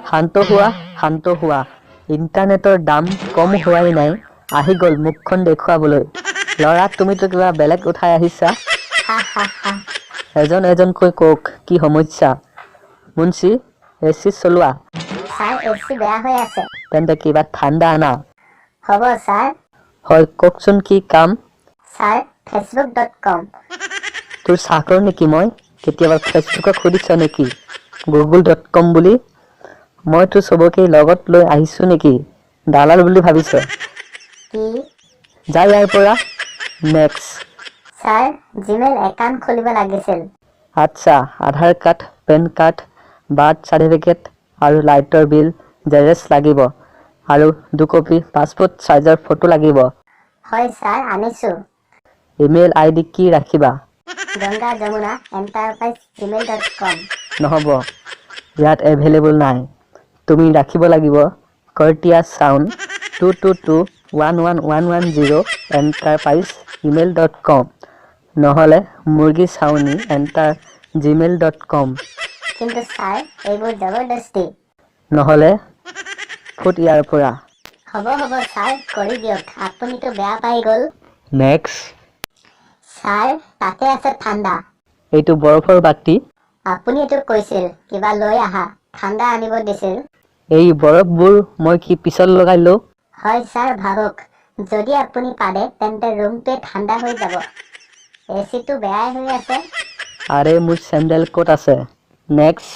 শান্ত হোৱা ইণ্টাৰনেটৰ দাম কম হোৱাই নাই আহি গ'ল মুখখন দেখুৱাবলৈ ল'ৰা তুমিতো কিবা বেলেগ উঠাই আহিছা এজনকৈ কওক কি সমস্যা মুন্সি এচি চলোৱা স্যার এসি বেয়া হয়ে আছে তেন্তে কিবা ঠাণ্ডা আনা হব স্যার হয় কওকচোন কি কাম স্যার facebook.com তোৰ চাকৰ নেকি মই কেতিয়াবা ফেচবুকক সুধিছ নেকি google.com বুলি মই তো সবকে লগত লৈ আহিছো নেকি দালাল বুলি ভাবিছ কি যা ইয়াৰ পৰা নেক্সট স্যাৰ জিমেইল একাউন্ট খুলিব লাগিছিল আচ্ছা Aadhaar card PAN card birth certificate আৰু লাইটৰ বিল জেৰেক্স লাগিব আৰু 2 কপি পাছপোৰ্ট সাইজৰ ফটো লাগিব হয় স্যাৰ আনিছো ইমেইল আইডি কি ৰাখিবা গঙ্গা যমুনা এন্টাৰপ্ৰাইজ gmail.com নহব ইয়াত এভেইলেবল নাই তুমি ৰাখিব লাগিব কৰ্টিয়া সাউন্ড 2221110 enterprise@gmail.com নহলে মুৰ্গী সাউনি enter@gmail.com কিন্তু স্যাৰ এইবোৰ জবৰদস্তি নহলে ফুট ইয়াৰ পৰা হব স্যাৰ কৰি দিয়ক আপুনিতো বেয়া পাই গল নেক্সট স্যাৰ তাতে আছে ঠাণ্ডা এইটো বৰফৰ বাটি আপুনি এটো কৈছিল কিবা লৈ আহা ঠাণ্ডা আনিব দিছিল এই বৰফবোৰ মই কি পিছত লগাইলো হয় স্যাৰ ভাবক যদি আপুনি পাৰে তেন্তে ৰুমটো ঠাণ্ডা হৈ যাব এচিটো বেয়াই হৈ আছে আৰে মোৰ চেণ্ডেল ক'ত আছে নেক্সট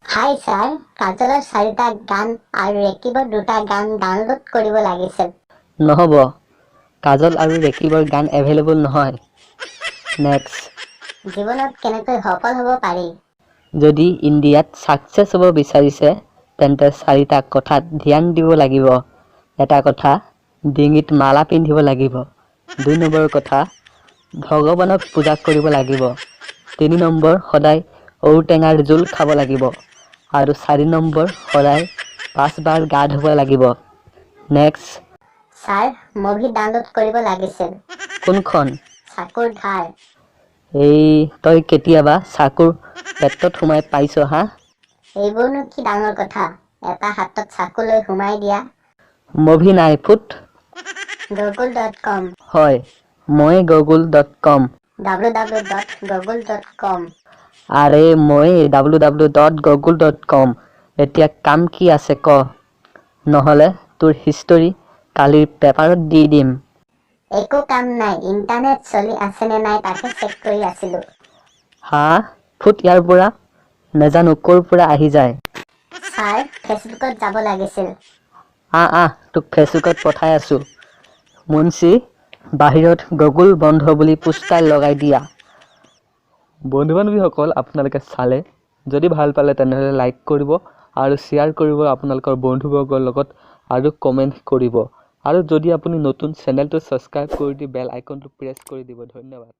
হাই স্যাৰ কাজলৰ 4টা গান আৰু ৰেকিবৰ 2টা গান ডাউনলোড কৰিব লাগিছিল নহব কাজল আৰু ৰেকিবৰ গান এভেইলেবল নহয় নেক্সট জীৱনত কেনেকৈ সফল হ'ব পাৰি যদি ইণ্ডিয়াত সাকসেছ হ'ব বিচাৰিছে তেন্তে 4টা কথাত ধ্যান দিব লাগিব এটা কথা ডিঙিত মালা পিন্ধিব লাগিব 2 নম্বৰ কথা ভগৱানক পূজা কৰিব লাগিব 3 নম্বৰ সদায় ঔটেঙাৰ জোল খাব লাগিব আৰু 4 নম্বৰ সদায় 5 বাৰ গা ধুব লাগিব নেক্সট স্যাৰ মুভি ডাউনলোড কৰিব লাগিছিল কোনখন চাকুৰ ধাৰ এই তই কেতিয়াবা চাকুৰ পেটত সোমাই পাইছ হা এইবোৰনো কি ডাঙৰ কথা এটা হাতত চাকু লৈ সোমাই দিয়া মুভি নাই ফুট google.com হয় মই google.com www.google.com আৰে মই www.google.com এতিয়া কাম কি আছে ক নহলে তোৰ হিষ্টৰী কালিৰ পেপাৰত দি দিম একো কাম নাই ইন্টাৰনেট চলি আছে নে নাই তাকে চেক কৰি আছিলো হা ফুট ইয়াৰ পৰা নেজানো ক'ৰ পৰা আহি যায় স্যাৰ ফেসবুকত যাব লাগিছিল তোক ফেচবুকত পঠাই আছো মুন্সি বাহিৰত গুগল বন্ধ বুলি পোষ্টাৰ লগাই দিয়া বন্ধু বান্ধৱীসকল আপোনালোকে চালে যদি ভাল পালে তেনেহ'লে লাইক কৰিব আৰু শ্বেয়াৰ কৰিব আপোনালোকৰ বন্ধুবৰ্গৰ লগত আৰু কমেণ্ট কৰিব আৰু যদি আপুনি নতুন চেনেলটো ছাবস্ক্ৰাইব কৰি দি বেল আইকনটো প্ৰেছ কৰি দিব ধন্যবাদ